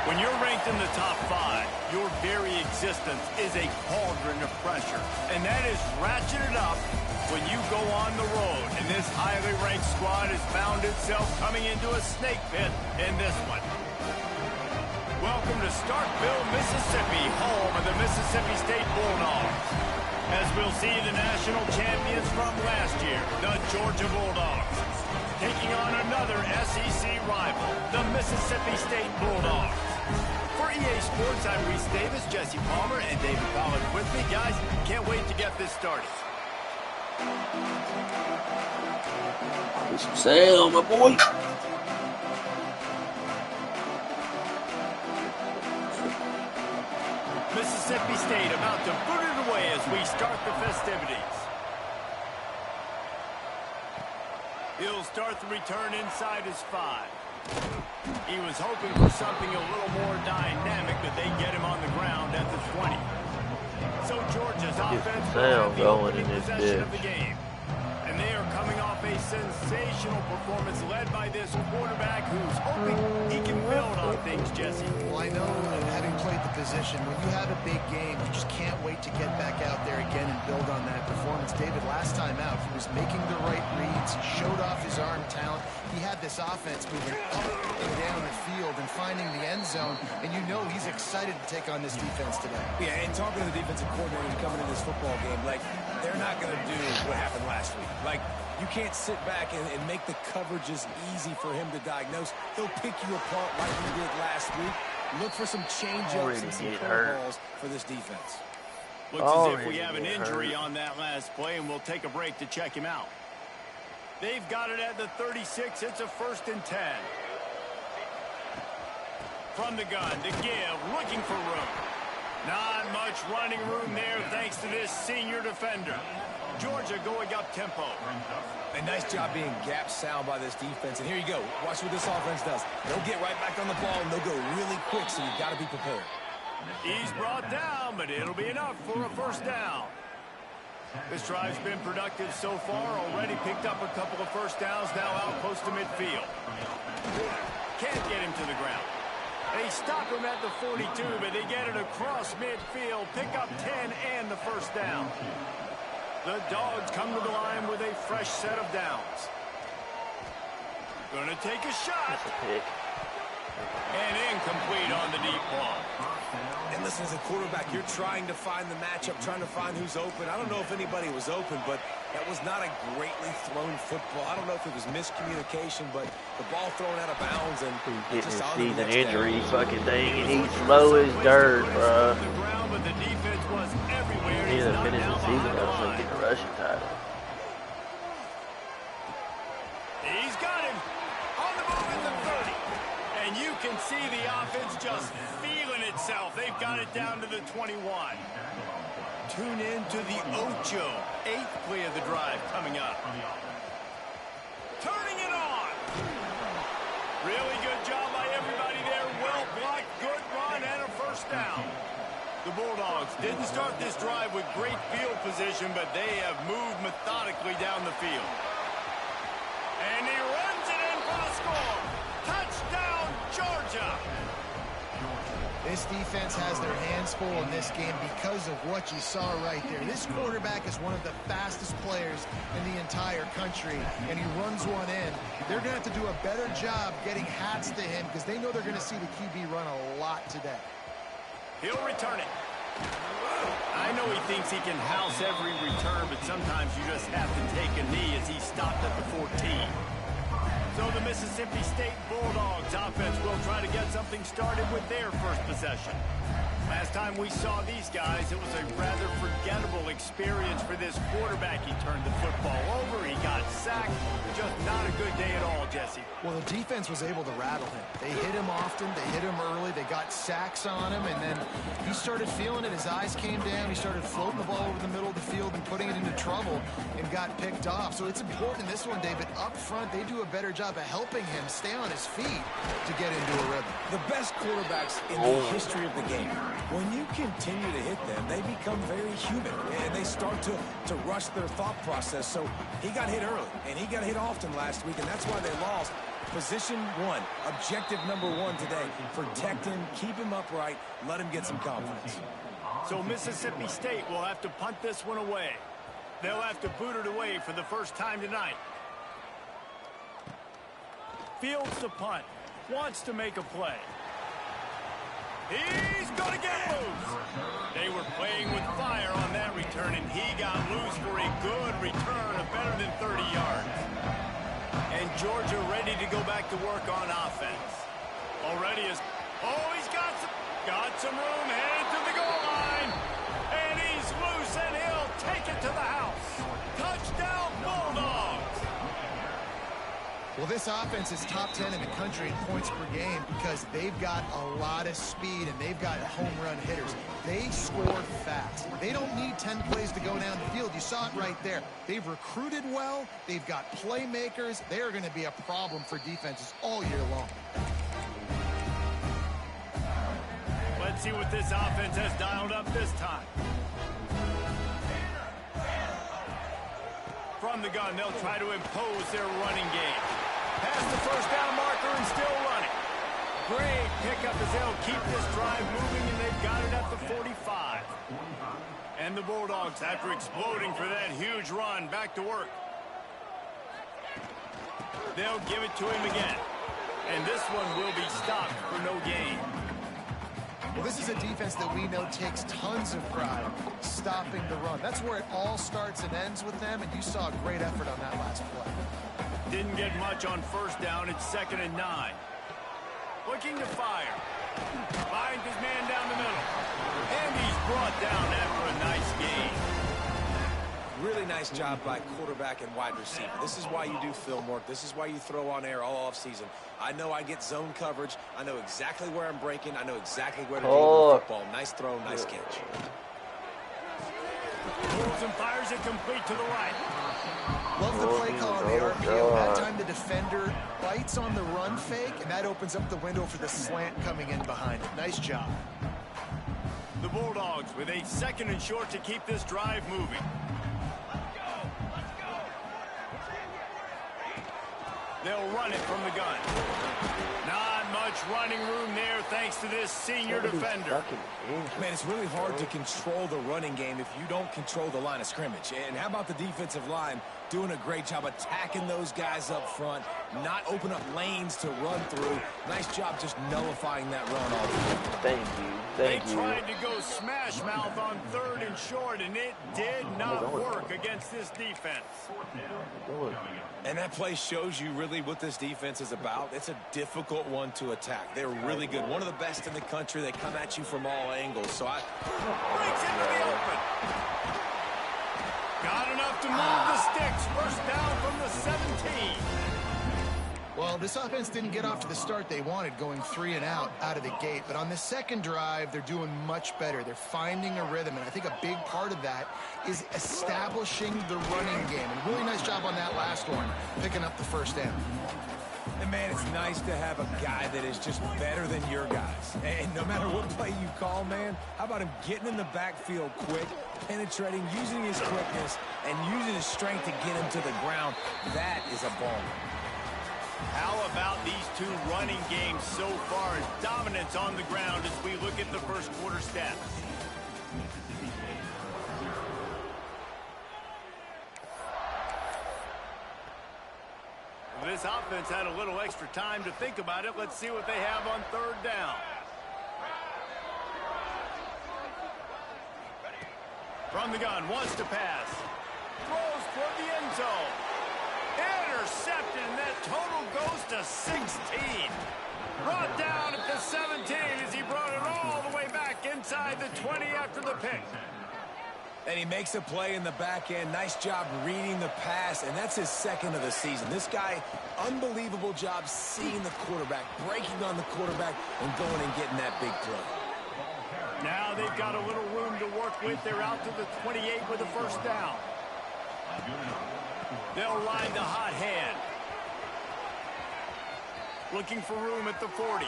When you're ranked in the top 5, your very existence is a cauldron of pressure. And that is ratcheted up when you go on the road. And this highly ranked squad has found itself coming into a snake pit in this one. Welcome to Starkville, Mississippi, home of the Mississippi State Bulldogs. As we'll see the national champions from last year, the Georgia Bulldogs, taking on another SEC rival, the Mississippi State Bulldogs. For EA Sports, I'm Reese Davis, Jesse Palmer, and David Collins with me. Guys, can't wait to get this started. Sail, my boy. Mississippi State about to put it away as we start the festivities. He'll start the return inside his 5. He was hoping for something a little more dynamic, but they get him on the ground at the 20. So Georgia's offense will have the opening possession of the game. And they are coming off a sensational performance led by this quarterback who's hoping he can build on things, Jesse. Well, I know, having played the position, when you have a big game, you just can't wait to get back out there again and build on that performance. David, last time out, he was making the right reads, he showed off his arm talent. He had this offense moving up and down the field and finding the end zone, and you know he's excited to take on this defense today. Yeah, and talking to the defensive coordinator coming in this football game, like, they're not going to do what happened last week. Like, you can't sit back and make the coverages easy for him to diagnose. He'll pick you apart like he did last week. Look for some change-ups and some curveballs for this defense. Looks as if we have an injury on that last play, and we'll take a break to check him out. They've got it at the 36. It's a 1st and 10. From the gun to give, looking for room. Not much running room there thanks to this senior defender. Georgia going up tempo. A nice job being gap sound by this defense. And here you go. Watch what this offense does. They'll get right back on the ball, and they'll go really quick, so you've got to be prepared. He's brought down, but it'll be enough for a 1st down. This drive's been productive so far. Already picked up a couple of 1st downs, now out close to midfield. Can't get him to the ground. They stop him at the 42, but they get it across midfield. Pick up 10 and the 1st down. The Dogs come to the line with a fresh set of downs. Gonna take a shot. And incomplete on the deep ball. And listen, as a quarterback, you're trying to find the matchup, trying to find who's open. I don't know if anybody was open, but that was not a greatly thrown football. I don't know if it was miscommunication, but the ball thrown out of bounds and getting just his on the season next injury down. fucking thing, and he's slow as dirt, bro. The ground, but the defense was everywhere. He didn't finish the season, I was like, get the rushing title. He's got him on the move at the 30. And you can see the offense just feeling itself. They've got it down to the 21. Tune in to the Ocho. 8th play of the drive coming up. Turning it on. Really good job by everybody there. Well blocked, good run, and a 1st down. The Bulldogs didn't start this drive with great field position, but they have moved methodically down the field. And he runs it in for the score. Touchdown, Georgia. This defense has their hands full in this game because of what you saw right there. This quarterback is one of the fastest players in the entire country, and he runs one in. They're going to have to do a better job getting hats to him because they know they're going to see the QB run a lot today. He'll return it. I know he thinks he can house every return, but sometimes you just have to take a knee as he stopped at the 14. So the Mississippi State Bulldogs offense will try to get something started with their first possession. Last time we saw these guys, it was a rather forgettable experience for this quarterback. He turned the football over, he got sacked. Just not a good day at all, Jesse. Well, the defense was able to rattle him. They hit him often, they hit him early, they got sacks on him, and then he started feeling it. His eyes came down, he started floating the ball over the middle of the field and putting it into trouble and got picked off. So it's important in this one, David, up front, they do a better job of helping him stay on his feet to get into a rhythm. The best quarterbacks in the history of the game, when you continue to hit them, they become very human, and they start to rush their thought process. So he got hit early, and he got hit often last week, and that's why they lost. Position one, objective number one today, protect him, keep him upright, let him get some confidence. So Mississippi State will have to punt this one away. They'll have to boot it away for the first time tonight. Fields to punt, wants to make a play. He's going to get loose. They were playing with fire on that return, and he got loose for a good return of better than 30 yards. And Georgia ready to go back to work on offense. Already is... Oh, he's got some room, headed to the goal line. And he's loose, and he'll take it to the house. Touchdown, Bulldogs. Well, this offense is top 10 in the country in points per game because they've got a lot of speed and they've got home run hitters. They score fast. They don't need 10 plays to go down the field. You saw it right there. They've recruited well. They've got playmakers. They are going to be a problem for defenses all year long. Let's see what this offense has dialed up this time. From the gun, they'll try to impose their running game. Past the first down marker and still running. Great pickup as they'll keep this drive moving, and they've got it at the 45. And the Bulldogs, after exploding for that huge run, back to work. They'll give it to him again. And this one will be stopped for no gain. Well, this is a defense that we know takes tons of pride stopping the run. That's where it all starts and ends with them, and you saw a great effort on that last play. Didn't get much on first down. It's 2nd and 9. Looking to fire. Finds his man down the middle. And he's brought down after a nice gain. Really nice job by quarterback and wide receiver. This is why you do film work. This is why you throw on air all offseason. I know I get zone coverage. I know exactly where I'm breaking. I know exactly where to deliver the football. Nice throw, nice catch. Pulls and fires it complete to the right. Love the play call on the RPO. That time the defender bites on the run fake, and that opens up the window for the slant coming in behind it. Nice job. The Bulldogs with a 2nd and short to keep this drive moving. They'll run it from the gun. Not much running room there thanks to this senior defender. Man, it's really hard to control the running game if you don't control the line of scrimmage. And how about the defensive line doing a great job attacking those guys up front, not open up lanes to run through. Nice job just nullifying that run all the way. Thank you. They tried to go smash mouth on 3rd and short, and it did not work against this defense. And that play shows you really what this defense is about. It's a difficult one to attack. They're really good. One of the best in the country. They come at you from all angles. So breaks into the open. Got enough to move the sticks. First down from the 17. Well, this offense didn't get off to the start they wanted, going 3 and out of the gate. But on the second drive, they're doing much better. They're finding a rhythm, and I think a big part of that is establishing the running game. And really nice job on that last one, picking up the first down. And, man, it's nice to have a guy that is just better than your guys. And no matter what play you call, man, how about him getting in the backfield quick, penetrating, using his quickness, and using his strength to get him to the ground? That is a ball. How about these two running games so far? Dominance on the ground as we look at the first quarter stats. This offense had a little extra time to think about it. Let's see what they have on 3rd down. From the gun, wants to pass. Throws toward the end zone. Intercepted, and that total goes to 16. Brought down at the 17 as he brought it all the way back inside the 20 after the pick. And he makes a play in the back end. Nice job reading the pass, and that's his second of the season. This guy, unbelievable job seeing the quarterback, breaking on the quarterback, and going and getting that big play. Now they've got a little room to work with. They're out to the 28 with a first down. They'll ride the hot hand. Looking for room at the 40.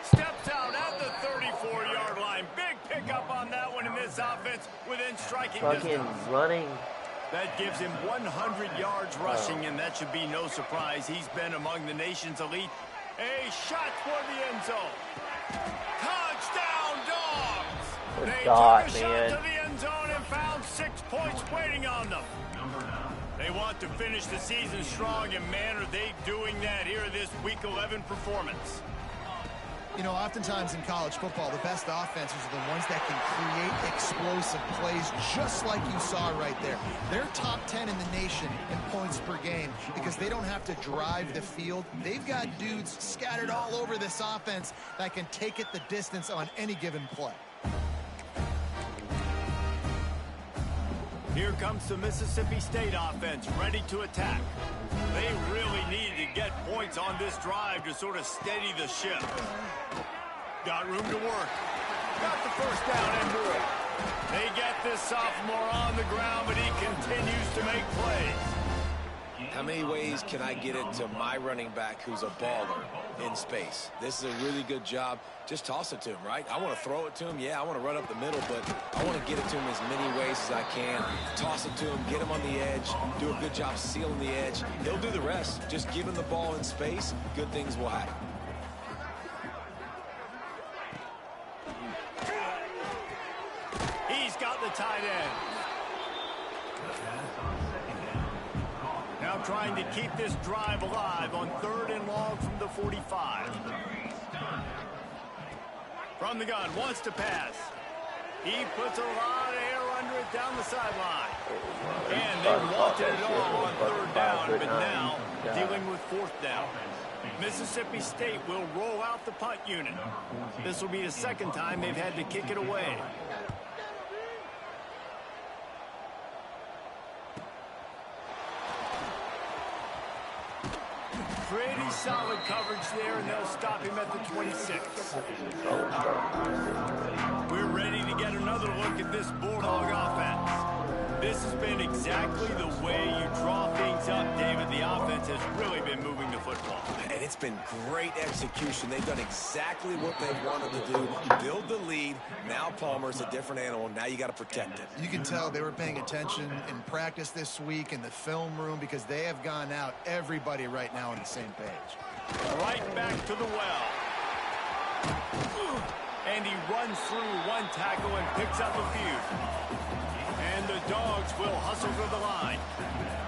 Steps out at the 34-yard line. Big pickup on that one in this offense within striking distance. Running. That gives him 100 yards rushing, and that should be no surprise. He's been among the nation's elite. A shot toward the end zone. Touchdown, Dogs! They took a shot to the end zone and found 6 points waiting on them. They want to finish the season strong, and man, are they doing that here in this Week 11 performance. You know, oftentimes in college football, the best offenses are the ones that can create explosive plays, just like you saw right there. They're top 10 in the nation in points per game because they don't have to drive the field. They've got dudes scattered all over this offense that can take it the distance on any given play. Here comes the Mississippi State offense, ready to attack. They really needed to get points on this drive to sort of steady the ship. Got room to work. Got the first down and more. They get this sophomore on the ground, but he continues to make plays. How many ways can I get it to my running back who's a baller in space? This is a really good job. Just toss it to him, right? I want to throw it to him. Yeah, I want to run up the middle, but I want to get it to him as many ways as I can. Toss it to him, get him on the edge, do a good job sealing the edge. He'll do the rest. Just give him the ball in space, good things will happen. He's got the tight end. Now trying to keep this drive alive on 3rd and long from the 45. From the gun, wants to pass. He puts a lot of air under it down the sideline. And they wanted it all on 3rd down, but now dealing with 4th down. Mississippi State will roll out the punt unit. This will be the second time they've had to kick it away. Pretty solid coverage there, and they'll stop him at the 26. We're ready to get another look at this Bulldog offense. This has been exactly the way you draw things up, David. The offense has really been moving the football. And it's been great execution. They've done exactly what they wanted to do. Build the lead. Now Palmer's a different animal. Now you got to protect it. You can tell they were paying attention in practice this week in the film room because they have gone out, everybody right now on the same page. Right back to the well. And he runs through one tackle and picks up a few. And the Dogs will hustle to the line.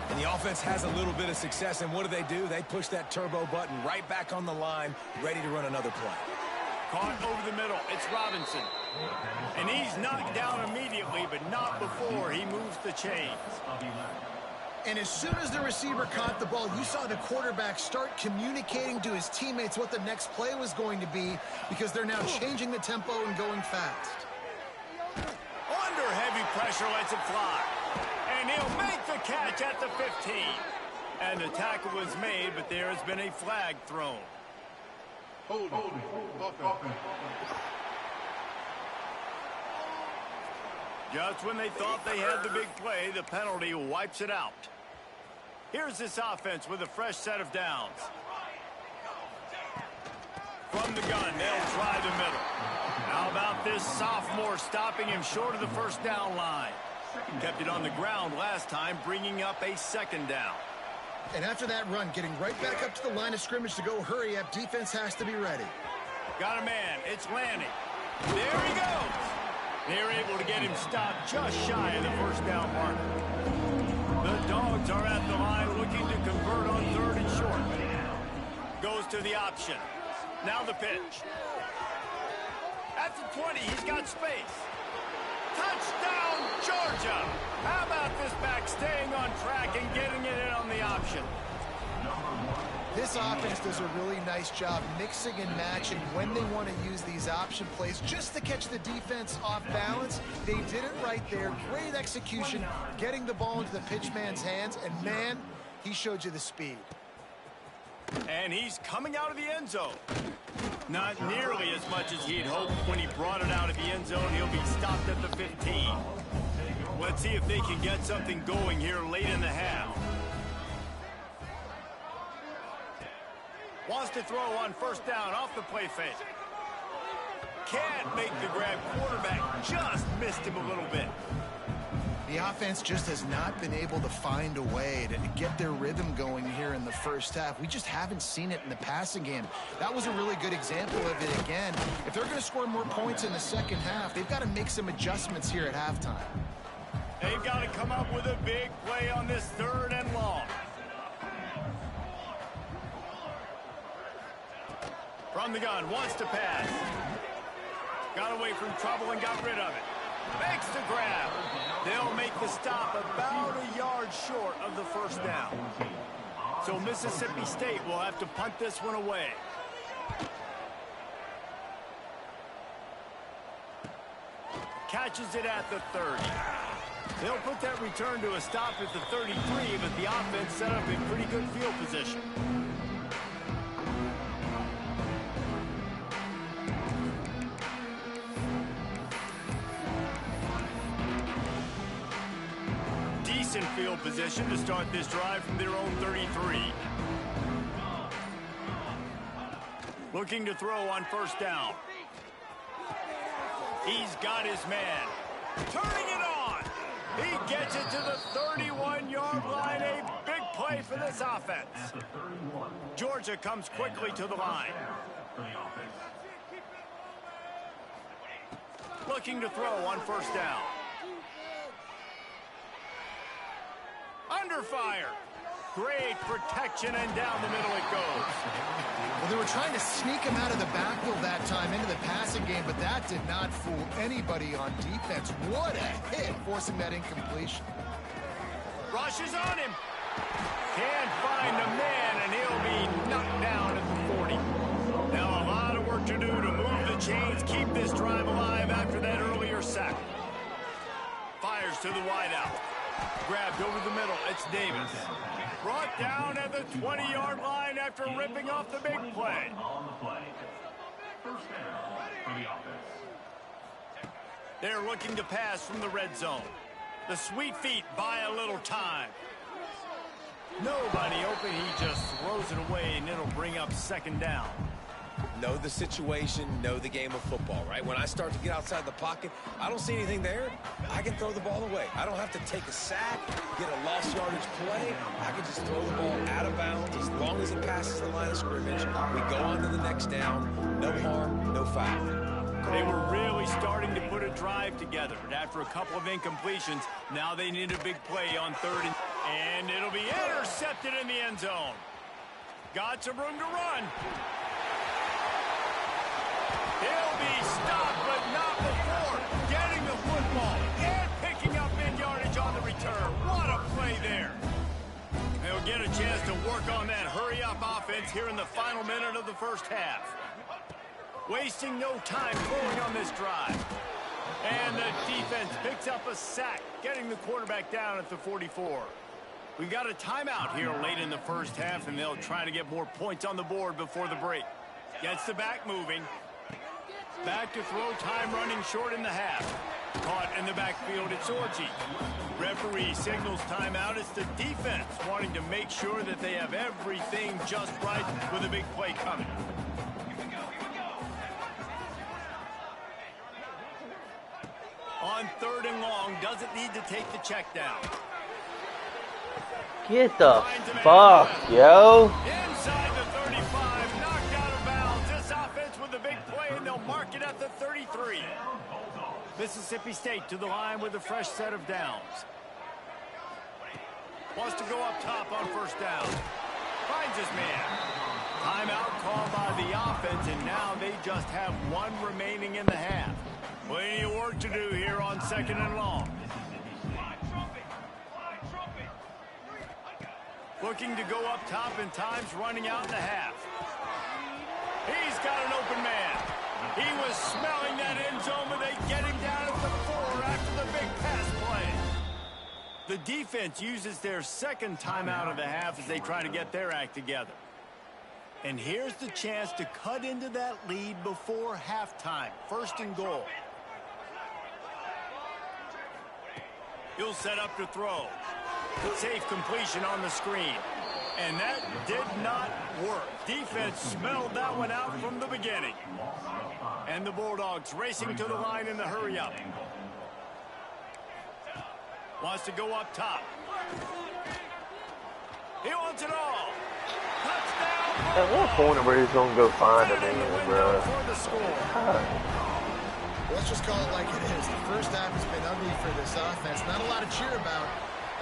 And the offense has a little bit of success, and what do? They push that turbo button right back on the line, ready to run another play. Caught over the middle. It's Robinson. And he's knocked down immediately, but not before he moves the chains. And as soon as the receiver caught the ball, you saw the quarterback start communicating to his teammates what the next play was going to be because they're now changing the tempo and going fast. Under heavy pressure, lets it fly. And he'll make the catch at the 15. And the tackle was made, but there has been a flag thrown. Just when they thought they had the big play, the penalty wipes it out. Here's this offense with a fresh set of downs. From the gun, they'll try the middle. How about this sophomore stopping him short of the first down line? Kept it on the ground last time, bringing up a 2nd down. And after that run, getting right back up to the line of scrimmage to go hurry up, defense has to be ready. Got a man. It's Lanning. There he goes. They're able to get him stopped just shy of the first down mark. The Dogs are at the line looking to convert on 3rd and short. Goes to the option. Now the pitch. At the 20, he's got space. Touchdown, Georgia! How about this back staying on track and getting it in on the option? This offense does a really nice job mixing and matching when they want to use these option plays just to catch the defense off balance. They did it right there. Great execution, getting the ball into the pitchman's hands, and man, he showed you the speed. And he's coming out of the end zone. Not nearly as much as he'd hoped when he brought it out of the end zone. He'll be stopped at the 15. Let's see if they can get something going here late in the half. Wants to throw on first down off the play fake. Can't make the grab. Quarterback just missed him a little bit. The offense just has not been able to find a way to get their rhythm going here in the first half. We just haven't seen it in the passing game. That was a really good example of it again. If they're going to score more points in the second half, they've got to make some adjustments here at halftime. They've got to come up with a big play on this 3rd and long. From the gun, wants to pass. Got away from trouble and got rid of it. Makes the grab. They'll make the stop about a yard short of the first down. So Mississippi State will have to punt this one away. Catches it at the 30. They'll put that return to a stop at the 33, but the offense set up in pretty good field position. Decent field position to start this drive from their own 33. Looking to throw on first down. He's got his man. Turning it on. He gets it to the 31-yard line. A big play for this offense. Georgia comes quickly to the line. Looking to throw on first down. Under fire. Great protection, and down the middle it goes. Well, they were trying to sneak him out of the backfield that time into the passing game, but that did not fool anybody on defense. What a hit, forcing that incompletion. Rushes on him. Can't find a man, and he'll be knocked down at the 40. Now a lot of work to do to move the chains, keep this drive alive after that earlier sack. Fires to the wideout. Grabbed over the middle. It's Davis. Brought down at the 20-yard line after ripping off the big play. They're looking to pass from the red zone. The sweet feet buy a little time. Nobody open. He just throws it away, and it'll bring up second down. Know the situation, know the game of football, right? When I start to get outside the pocket, I don't see anything there, I can throw the ball away. I don't have to take a sack, get a lost yardage play. I can just throw the ball out of bounds as long as it passes the line of scrimmage. We go on to the next down. No harm, no foul. They were really starting to put a drive together, but after a couple of incompletions, now they need a big play on 3rd and it'll be intercepted in the end zone. Got some room to run. He'll be stopped, but not before getting the football and picking up big yardage on the return. What a play there. They'll get a chance to work on that hurry-up offense here in the final minute of the first half. Wasting no time throwing on this drive. And the defense picks up a sack, getting the quarterback down at the 44. We've got a timeout here late in the first half, and they'll try to get more points on the board before the break. Gets the back moving. Back to throw, time running short in the half. Caught in the backfield, it's Orji. Referee signals timeout. It's the defense wanting to make sure that they have everything just right with a big play coming. On 3rd and long, doesn't need to take the check down. Get the fuck, yo. Inside the 35, knocked out of bounds. This offense with a big play, and they'll mark it at the 33. Mississippi State to the line with a fresh set of downs. Wants to go up top on first down. Finds his man. Timeout called by the offense, and now they just have one remaining in the half. Plenty of work to do here on 2nd and long. Looking to go up top, and time's running out in the half. He's got an open man. He was smelling that end zone, but they get him down at the 4 after the big pass play. The defense uses their second timeout of the half as they try to get their act together. And here's the chance to cut into that lead before halftime. 1st and goal. He'll set up to throw. Safe completion on the screen. And that did not work. Defense smelled that one out from the beginning. And the Bulldogs racing to the line in the hurry-up. Wants to go up top. He wants it all. Touchdown. At what point where he's going to go find him anyway, bro? Let's just call it like it is. The first half has been ugly for this offense. Not a lot to cheer about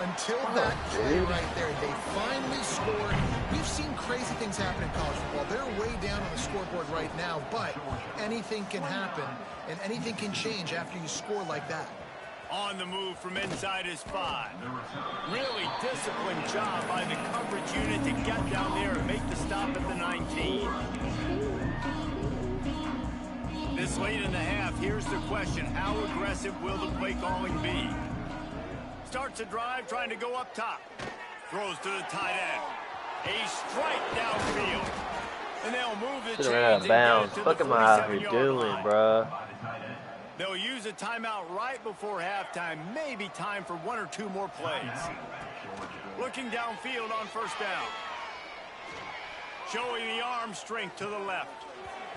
until that play right there. They finally scored. We've seen crazy things happen in college football. They're way down on the scoreboard right now, but anything can happen, and anything can change after you score like that. On the move from inside his 5. Really disciplined job by the coverage unit to get down there and make the stop at the 19. This late in the half, here's the question. How aggressive will the play calling be? Starts a drive, trying to go up top. Throws to the tight end. A strike downfield. And they'll move the chains out of bounds. What am I out here doing, bruh? They'll use a timeout right before halftime. Maybe time for 1 or 2 more plays. Looking downfield on 1st down. Showing the arm strength to the left.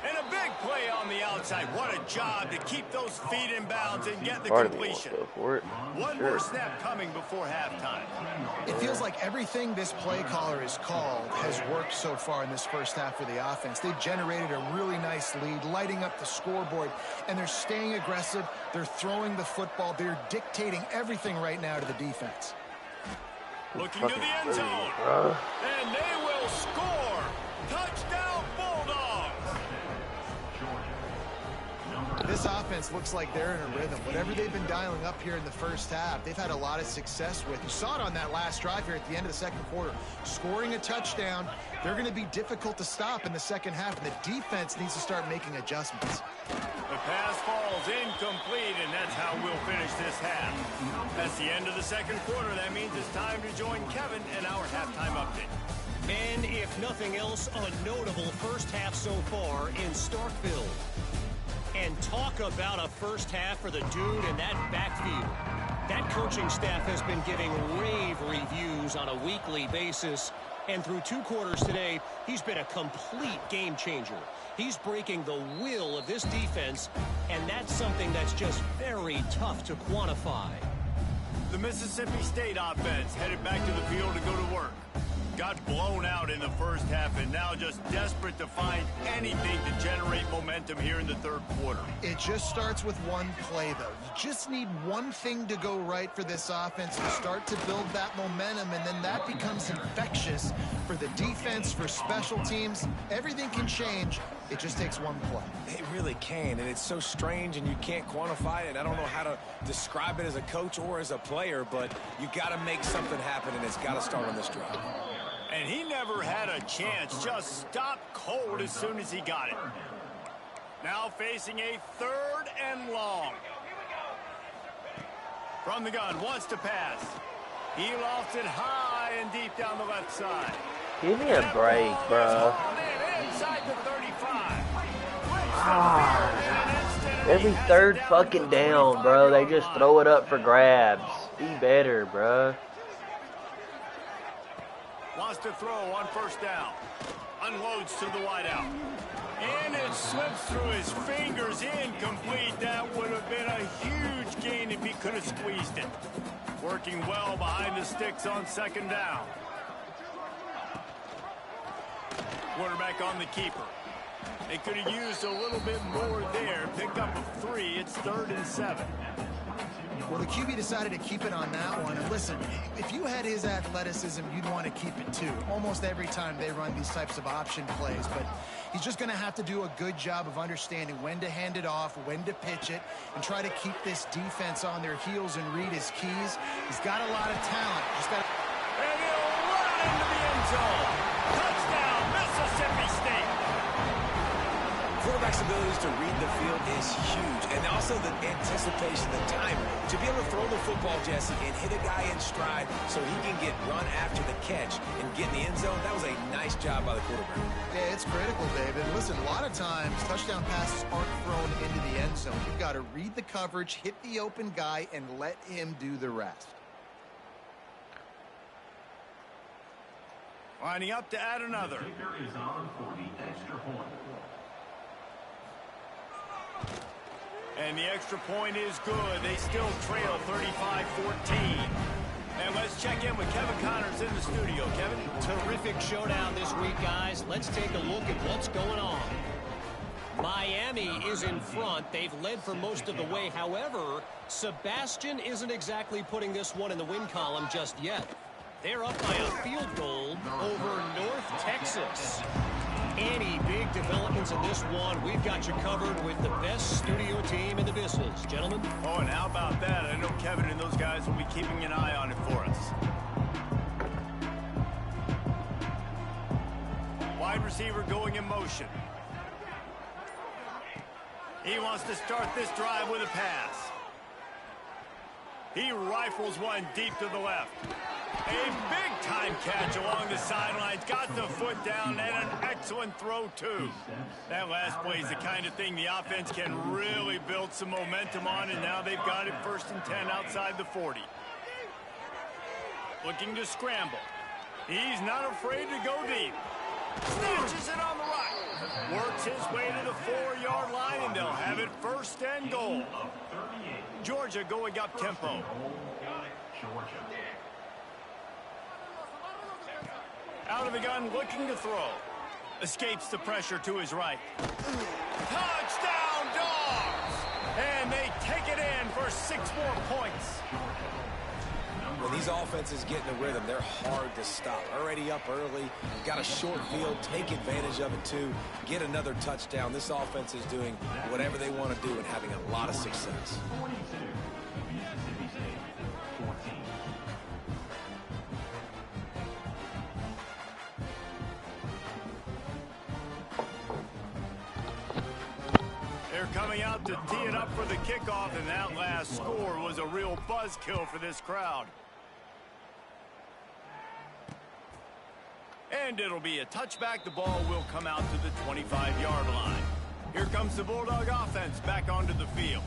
And a big play on the outside. What a job to keep those feet in bounds and get the completion. One more snap coming before halftime. It feels like everything this play caller has called has worked so far in this first half for the offense. They've generated a really nice lead, lighting up the scoreboard, and they're staying aggressive. They're throwing the football. They're dictating everything right now to the defense. Looking to the end zone. And they will score. Touchdown, Bulldogs. This offense looks like they're in a rhythm. Whatever they've been dialing up here in the first half, they've had a lot of success with. You saw it on that last drive here at the end of the second quarter. Scoring a touchdown, they're going to be difficult to stop in the second half, and the defense needs to start making adjustments. The pass falls incomplete, and that's how we'll finish this half. That's the end of the second quarter. That means it's time to join Kevin in our halftime update. And if nothing else, a notable first half so far in Starkville. And talk about a first half for the dude in that backfield. That coaching staff has been giving rave reviews on a weekly basis. And through 2 quarters today, he's been a complete game changer. He's breaking the will of this defense, and that's something that's just very tough to quantify. The Mississippi State offense headed back to the field to go to work. Got blown out in the first half and now just desperate to find anything to generate momentum here in the third quarter. It just starts with one play, though. You just need one thing to go right for this offense to start to build that momentum, and then that becomes infectious for the defense, for special teams. Everything can change. It just takes one play. It really can, and it's so strange, and you can't quantify it. I don't know how to describe it as a coach or as a player, but you got to make something happen, and it's got to start on this drive. And he never had a chance, just stopped cold as soon as he got it. Now facing a 3rd and long. From the gun, wants to pass. He lofts it high and deep down the left side. Give me a break, bro. Inside the 35. Every 3rd fucking down, bro. They just throw it up for grabs. Be better, bro. Wants to throw on 1st down. Unloads to the wideout. And it slips through his fingers. Incomplete. That would have been a huge gain if he could have squeezed it. Working well behind the sticks on 2nd down. Quarterback on the keeper. They could have used a little bit more there. Pick up a 3. It's 3rd and 7. Well, the QB decided to keep it on that one. And listen, if you had his athleticism, you'd want to keep it too. Almost every time they run these types of option plays. But he's just going to have to do a good job of understanding when to hand it off, when to pitch it, and try to keep this defense on their heels and read his keys. He's got a lot of talent. Just got to... And he'll run into the abilities to read the field is huge. And also the anticipation, the timing. To be able to throw the football, Jesse, and hit a guy in stride so he can get run after the catch and get in the end zone, that was a nice job by the quarterback. Yeah, it's critical, David. Listen, a lot of times, touchdown passes aren't thrown into the end zone. You've got to read the coverage, hit the open guy, and let him do the rest. Lining up to add another. And the extra point is good. They still trail 35-14. And let's check in with Kevin Connors in the studio. Kevin? Terrific showdown this week, guys. Let's take a look at what's going on. Miami is in front. They've led for most of the way. However, Sebastian isn't exactly putting this one in the win column just yet. They're up by a field goal over North Texas. Any big developments in this one, we've got you covered with the best studio team in the business. Gentlemen? Oh, and how about that? I know Kevin and those guys will be keeping an eye on it for us. Wide receiver going in motion. He wants to start this drive with a pass. He rifles one deep to the left. A big-time catch along the sidelines. Got the foot down and an excellent throw, too. That last play is the kind of thing the offense can really build some momentum on, and now they've got it 1st and 10 outside the 40. Looking to scramble. He's not afraid to go deep. Snatches it on the right. Works his way to the 4-yard line, and they'll have it 1st and goal. Georgia going up tempo. Out of the gun, looking to throw. Escapes the pressure to his right. Touchdown, Dogs! And they take it in for 6 more points. When these offenses get in a rhythm, they're hard to stop. Already up early, got a short field, take advantage of it too, get another touchdown. This offense is doing whatever they want to do and having a lot of success. Coming out to tee it up for the kickoff, and that last score was a real buzzkill for this crowd. And it'll be a touchback. The ball will come out to the 25-yard line. Here comes the Bulldog offense back onto the field.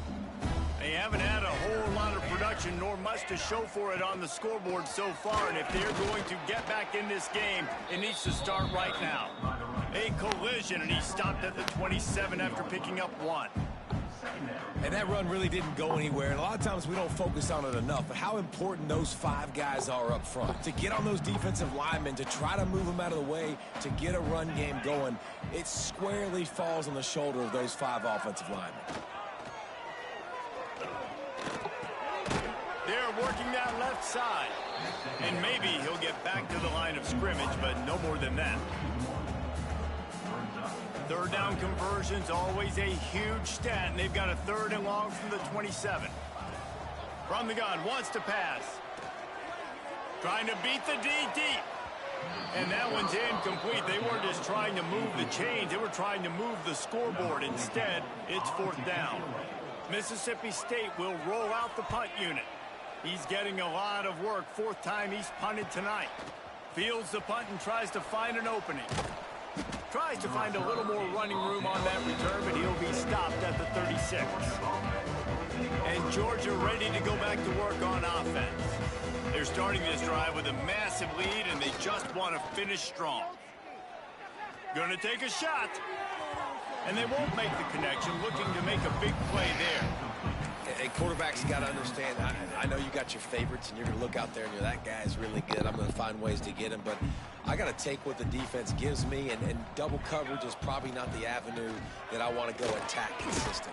They haven't had a whole lot of production, nor much to show for it on the scoreboard so far, and if they're going to get back in this game, it needs to start right now. A collision, and he stopped at the 27 after picking up 1. And that run really didn't go anywhere, and a lot of times we don't focus on it enough, but how important those 5 guys are up front. To get on those defensive linemen, to try to move them out of the way, to get a run game going, it squarely falls on the shoulder of those 5 offensive linemen. They're working that left side, and maybe he'll get back to the line of scrimmage, but no more than that. 3rd down conversions, always a huge stat, and they've got a 3rd and long from the 27. From the gun, wants to pass. Trying to beat the D deep. And that one's incomplete. They weren't just trying to move the chains, they were trying to move the scoreboard. Instead, it's 4th down. Mississippi State will roll out the punt unit. He's getting a lot of work. 4th time he's punted tonight. Fields the punt and tries to find an opening. Tries to find a little more running room on that return, but he'll be stopped at the 36. And Georgia ready to go back to work on offense. They're starting this drive with a massive lead, and they just want to finish strong. Going to take a shot. And they won't make the connection, looking to make a big play there. Hey, quarterbacks got to understand, I know you got your favorites, and you're going to look out there and you're, that guy's really good. I'm going to find ways to get him, but I got to take what the defense gives me, and double coverage is probably not the avenue that I want to go attack consistently.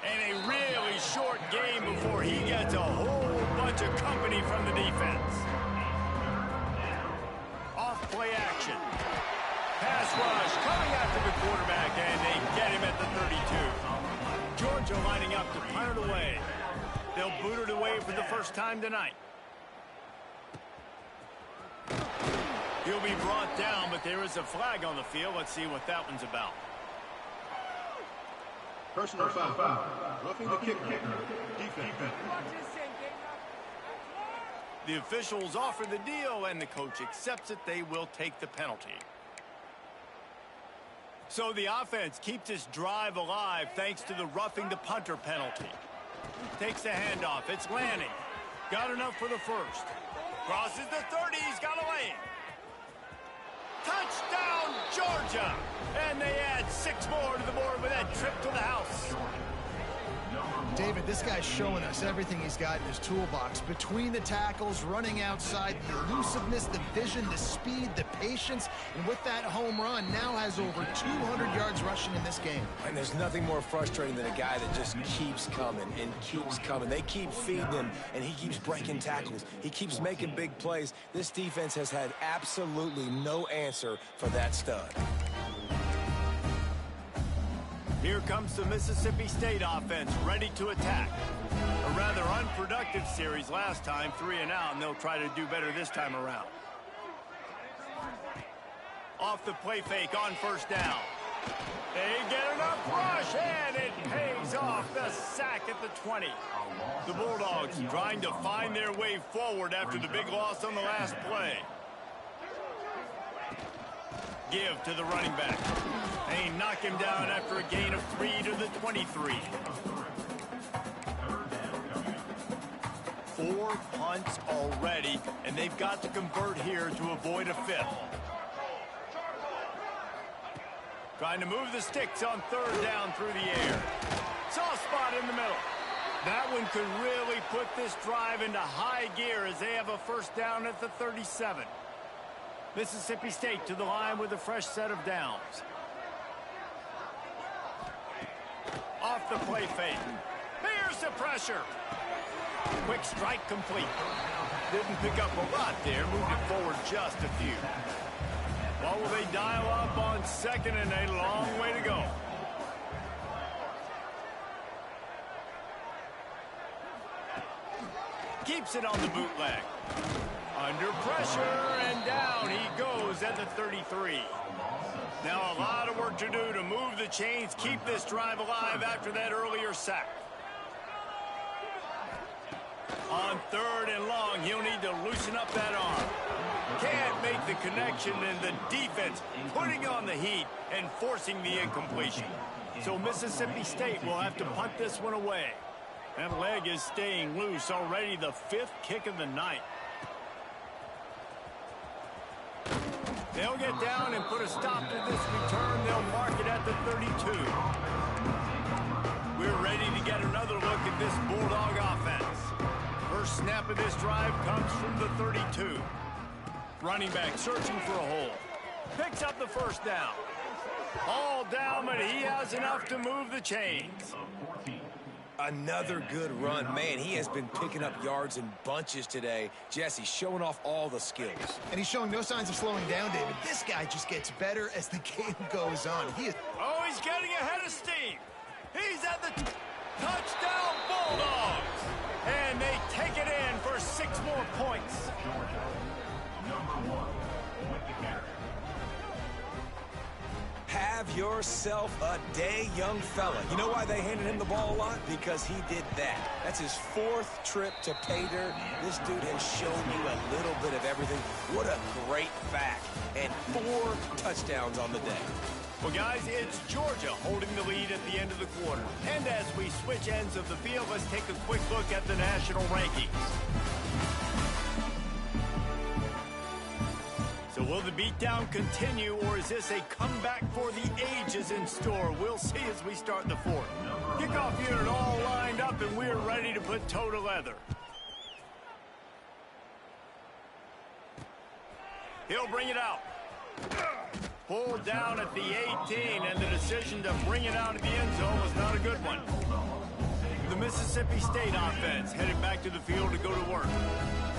And a really short game before he gets a whole bunch of company from the defense. Off play action. Pass rush coming after the quarterback, and they get him at the 32. Georgia lining up to punt it away. They'll boot it away for the first time tonight. He'll be brought down, but there is a flag on the field. Let's see what that one's about. Personal foul. Roughing the kicker. Defense. The officials offer the deal, and the coach accepts it. They will take the penalty. So the offense keeps this drive alive thanks to the roughing the punter penalty. Takes the handoff. It's Lanning. Got enough for the first. Crosses the 30. He's got a lane. Touchdown, Georgia! And they add 6 more to the board with that trip to the house. David, this guy's showing us everything he's got in his toolbox. Between the tackles, running outside, the elusiveness, the vision, the speed, the patience, and with that home run, now has over 200 yards rushing in this game. And there's nothing more frustrating than a guy that just keeps coming and keeps coming. They keep feeding him, and he keeps breaking tackles. He keeps making big plays. This defense has had absolutely no answer for that stud. Here comes the Mississippi State offense, ready to attack. A rather unproductive series last time, 3 and out, and they'll try to do better this time around. Off the play fake on first down. They get enough rush, and it pays off. The sack at the 20. The Bulldogs trying to find their way forward after the big loss on the last play. Give to the running back. They knock him down after a gain of 3 to the 23. 4 punts already, and they've got to convert here to avoid a 5th. Trying to move the sticks on 3rd down through the air. Soft spot in the middle. That one could really put this drive into high gear as they have a first down at the 37. Mississippi State to the line with a fresh set of downs. Off the play fake. Here's the pressure. Quick strike complete. Didn't pick up a lot there. Moved it forward just a few. What will they dial up on 2nd and a long way to go? Keeps it on the bootleg. Under pressure, and down he goes at the 33. Now a lot of work to do to move the chains, keep this drive alive after that earlier sack. On 3rd and long, he'll need to loosen up that arm. Can't make the connection, and the defense putting on the heat and forcing the incompletion. So Mississippi State will have to punt this one away. That leg is staying loose, already the 5th kick of the night. They'll get down and put a stop to this return. They'll mark it at the 32. We're ready to get another look at this Bulldog offense. First snap of this drive comes from the 32. Running back searching for a hole. Picks up the first down. All down, but he has enough to move the chains. Another good run. Man, he has been picking up yards in bunches today. Jesse showing off all the skills. And he's showing no signs of slowing down, David. This guy just gets better as the game goes on. Oh, he's getting ahead of steam. He's at the touchdown Bulldogs. And they take it in for 6 more points. Have yourself a day, young fella. You know why they handed him the ball a lot? Because he did that. That's his 4th trip to pay dirt. This dude has shown you a little bit of everything. What a great fact. And 4 touchdowns on the day. Well, guys, it's Georgia holding the lead at the end of the quarter. And as we switch ends of the field, let's take a quick look at the national rankings. So will the beatdown continue, or is this a comeback for the ages in store? We'll see as we start the 4th. Kickoff unit all lined up, and we're ready to put toe to leather. He'll bring it out. Pulled down at the 18, and the decision to bring it out at the end zone was not a good one. The Mississippi State offense headed back to the field to go to work.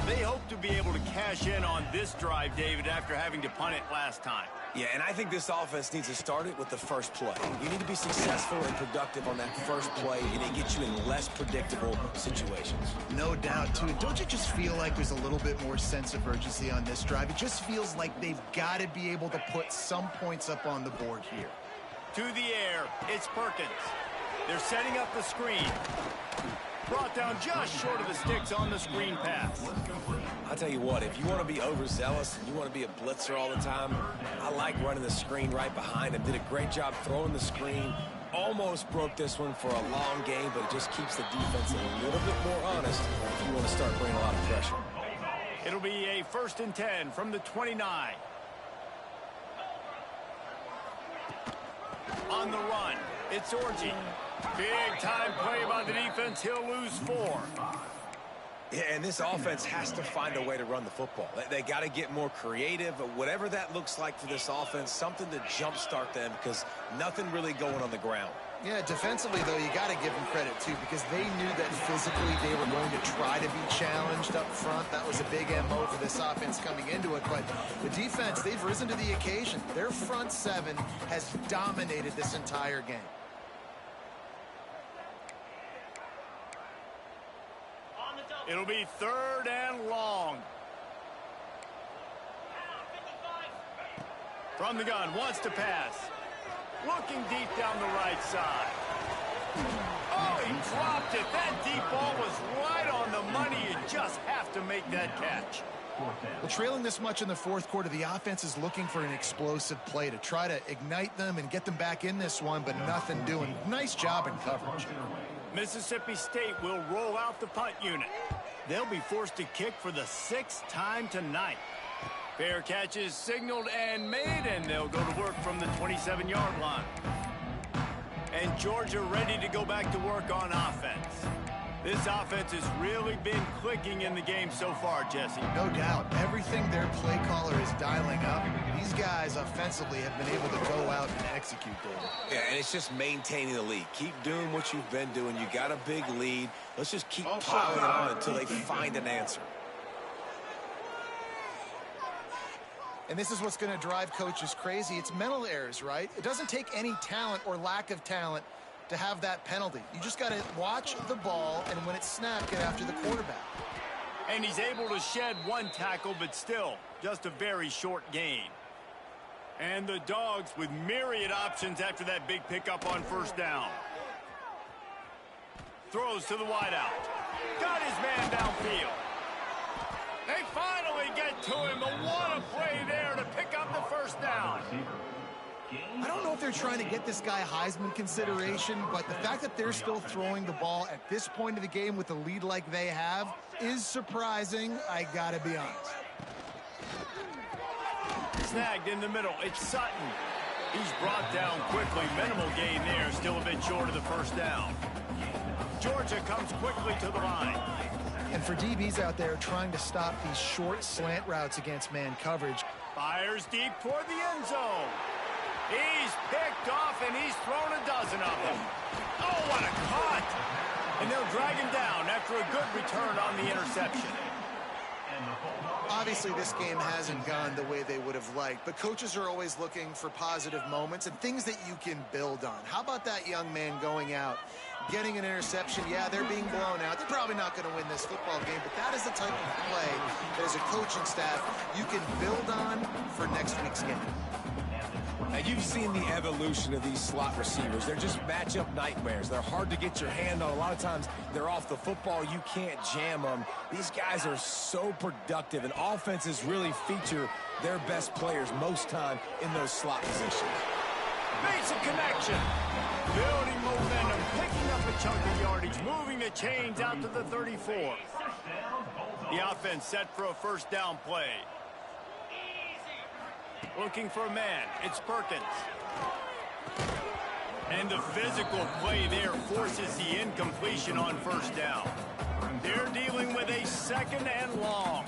They hope to be able to cash in on this drive, David, after having to punt it last time. Yeah, and I think this offense needs to start it with the first play. You need to be successful and productive on that first play, and it gets you in less predictable situations. No doubt, too. Don't you just feel like there's a little bit more sense of urgency on this drive? It just feels like they've got to be able to put some points up on the board here. To the air, it's Perkins. They're setting up the screen. Brought down just short of the sticks on the screen pass. I'll tell you what, if you want to be overzealous and you want to be a blitzer all the time, I like running the screen right behind him. Did a great job throwing the screen. Almost broke this one for a long game, but it just keeps the defense a little bit more honest if you want to start bringing a lot of pressure. It'll be a 1st and 10 from the 29. On the run, it's Orji. Big time play by the defense. He'll lose 4. Yeah, and this offense has to find a way to run the football. They got to get more creative. Whatever that looks like for this offense, something to jumpstart them because nothing really going on the ground. Yeah, defensively, though, you got to give them credit, too, because they knew that physically they were going to try to be challenged up front. That was a big MO for this offense coming into it. But the defense, they've risen to the occasion. Their front 7 has dominated this entire game. It'll be 3rd and long. From the gun, wants to pass. Looking deep down the right side. Oh, he dropped it. That deep ball was right on the money. You just have to make that catch. Well, trailing this much in the 4th quarter, the offense is looking for an explosive play to try to ignite them and get them back in this one, but nothing doing. Nice job in coverage. Mississippi State will roll out the punt unit. They'll be forced to kick for the 6th time tonight. Fair catch is signaled and made, and they'll go to work from the 27-yard line. And Georgia ready to go back to work on offense. This offense has really been clicking in the game so far, Jesse. No doubt. Everything their play caller is dialing up, these guys offensively have been able to go out and execute, David. Yeah, and it's just maintaining the lead. Keep doing what you've been doing. You got a big lead. Let's just keep piling it on until they find an answer. And this is what's going to drive coaches crazy. It's mental errors, right? It doesn't take any talent or lack of talent to have that penalty. You just got to watch the ball, and when it's snapped, get after the quarterback. And he's able to shed 1 tackle, but still, just a very short gain. And the Dogs with myriad options after that big pickup on 1st down. Throws to the wideout. Got his man downfield. They finally get to him, but what a play there to pick up the 1st down. I don't know if they're trying to get this guy Heisman consideration, but the fact that they're still throwing the ball at this point of the game with a lead like they have is surprising, I gotta be honest. Snagged in the middle, it's Sutton. He's brought down quickly, minimal gain there, still a bit short of the 1st down. Georgia comes quickly to the line. And for DBs out there trying to stop these short slant routes against man coverage. Fires deep toward the end zone. He's picked off, and he's thrown a dozen of them. Oh, what a cut! And they'll drag him down after a good return on the interception. Obviously, this game hasn't gone the way they would have liked, but coaches are always looking for positive moments and things that you can build on. How about that young man going out, getting an interception? Yeah, they're being blown out. They're probably not going to win this football game, but that is the type of play that as a coaching staff you can build on for next week's game. Now, you've seen the evolution of these slot receivers. They're just matchup nightmares. They're hard to get your hand on. A lot of times, they're off the football. You can't jam them. These guys are so productive, and offenses really feature their best players most time in those slot positions. Basic connection. Building momentum, picking up a chunk of yardage, moving the chains out to the 34. The offense set for a 1st down play. Looking for a man. It's Perkins. And the physical play there forces the incompletion on 1st down. They're dealing with a 2nd and long.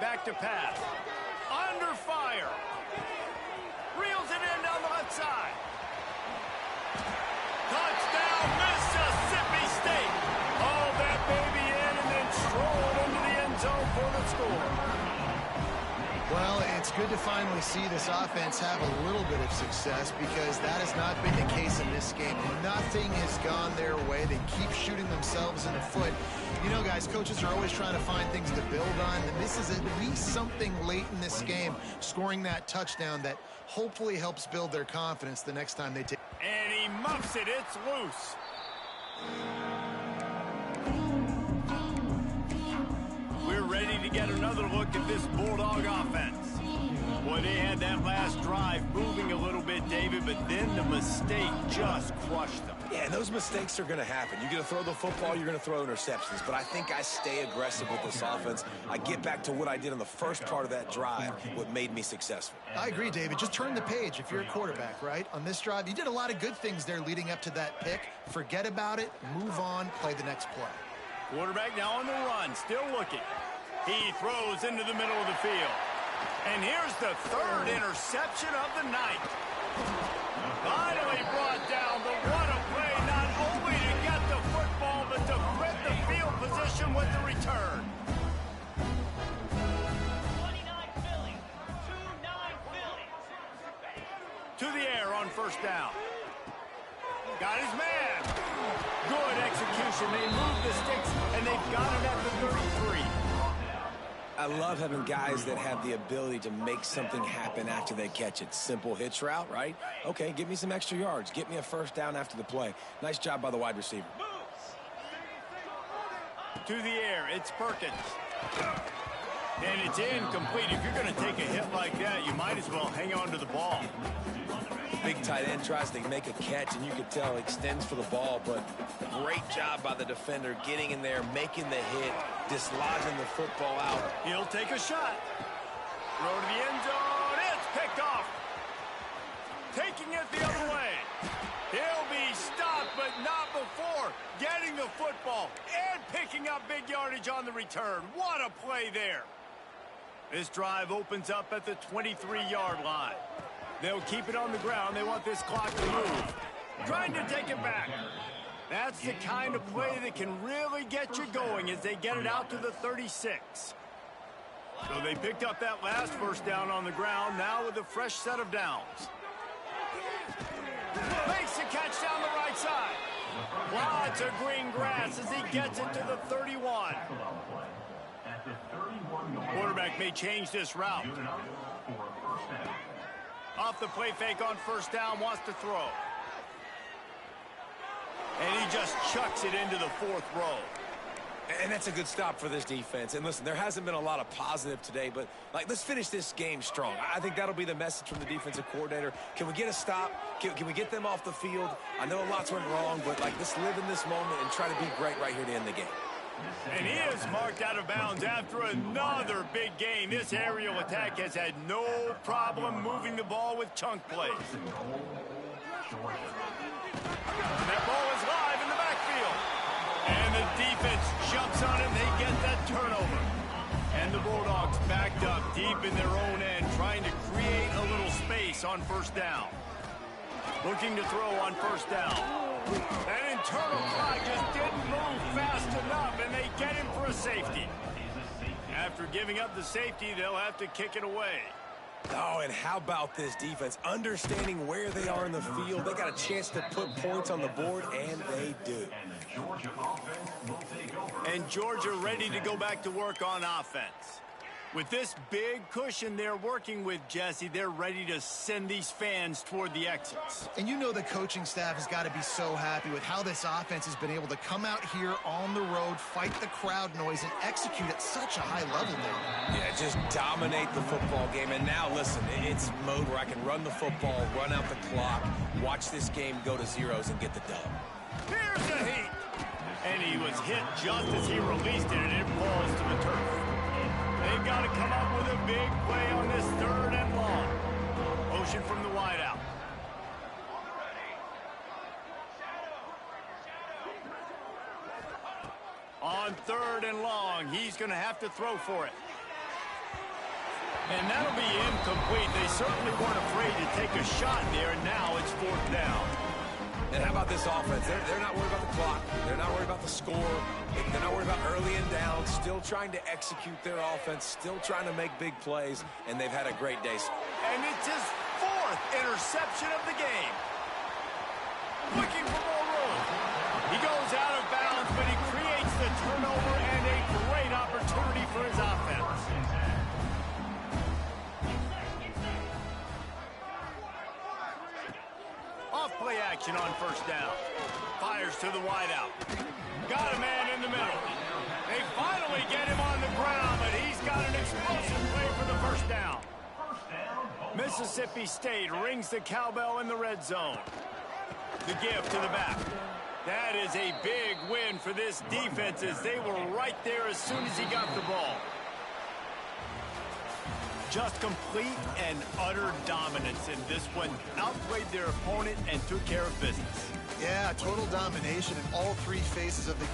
Back to pass. Under fire. Reels it in down the left side. Touchdown, Mississippi State. Oh, that baby in and then strolled into the end zone for the score. Well, it's good to finally see this offense have a little bit of success because that has not been the case in this game. Nothing has gone their way. They keep shooting themselves in the foot. You know, guys, coaches are always trying to find things to build on, and this is at least something late in this game, scoring that touchdown that hopefully helps build their confidence the next time they take. And he muffs it. It's loose. We're ready to get another look at this Bulldog offense. Boy, they had that last drive moving a little bit, David, but then the mistake just crushed them. Yeah, and those mistakes are going to happen. You're going to throw the football, you're going to throw interceptions. But I think I stay aggressive with this offense. I get back to what I did on the first part of that drive, what made me successful. I agree, David. Just turn the page if you're a quarterback, right? On this drive, you did a lot of good things there leading up to that pick. Forget about it, move on, play the next play. Quarterback now on the run, still looking. He throws into the middle of the field. And here's the third interception of the night. Finally brought down, but what a play, not only to get the football, but to flip the field position with the return. 29 Philly, 2-9 Philly. To the air on first down. Got his man. Good execution. They move the sticks, and they've got it at the 33. I love having guys that have the ability to make something happen after they catch it. Simple hitch route, right? Okay, give me some extra yards. Get me a first down after the play. Nice job by the wide receiver. To the air, it's Perkins. And it's incomplete. If you're going to take a hit like that, you might as well hang on to the ball. Big tight end tries to make a catch, and you could tell extends for the ball, but great job by the defender getting in there, making the hit, dislodging the football out. He'll take a shot. Throw to the end zone. It's picked off. Taking it the other way. He'll be stopped, but not before getting the football and picking up big yardage on the return. What a play there. This drive opens up at the 23-yard line. They'll keep it on the ground. They want this clock to move. Trying to take it back. That's the kind of play that can really get you going as they get it out to the 36. So they picked up that last first down on the ground, now with a fresh set of downs. Makes the catch down the right side. Lots of green grass as he gets it to the 31. Quarterback may change this route. Off the play fake on first down, wants to throw. And he just chucks it into the fourth row. And that's a good stop for this defense. And listen, there hasn't been a lot of positive today, but let's finish this game strong. I think that'll be the message from the defensive coordinator. Can we get a stop? Can we get them off the field? I know lots went wrong, but let's live in this moment and try to be great right here to end the game. And he is marked out of bounds after another big gain. This aerial attack has had no problem moving the ball with chunk plays. That ball is live in the backfield. And the defense jumps on him. They get that turnover. And the Bulldogs backed up deep in their own end, trying to create a little space on first down. Looking to throw on first down. That internal clock just didn't move fast enough, and they get him for a safety. After giving up the safety, they'll have to kick it away. Oh, and how about this defense? Understanding where they are in the field. They got a chance to put points on the board, and they do. And Georgia ready to go back to work on offense. With this big cushion they're working with, Jesse, they're ready to send these fans toward the exits. And you know the coaching staff has got to be so happy with how this offense has been able to come out here on the road, fight the crowd noise, and execute at such a high level there. Yeah, just dominate the football game. And now, listen, it's mode where I can run the football, run out the clock, watch this game go to zeros and get the dub. Here's the heat. And he was hit just as he released it, and it falls to the turf. They've got to come up with a big play on this third and long. Motion from the wideout. On third and long, he's going to have to throw for it. And that'll be incomplete. They certainly weren't afraid to take a shot there, and now it's fourth down. And how about this offense? They're not worried about the clock. They're not worried about the score. They're not worried about early and downs. still trying to execute their offense, still trying to make big plays, and they've had a great day. And it's his 4th interception of the game. Looking for more room. He goes out of bounds, but he creates the turnover and a great opportunity for his offense. Off-play action on first down. Fires to the wideout. Got a man in the middle. They finally get him on the ground, but he's got an explosive play for the first down. Mississippi State rings the cowbell in the red zone. The give to the back. That is a big win for this defense as they were right there as soon as he got the ball. Just complete and utter dominance in this one. Outplayed their opponent and took care of business. Yeah, total domination in all 3 phases of the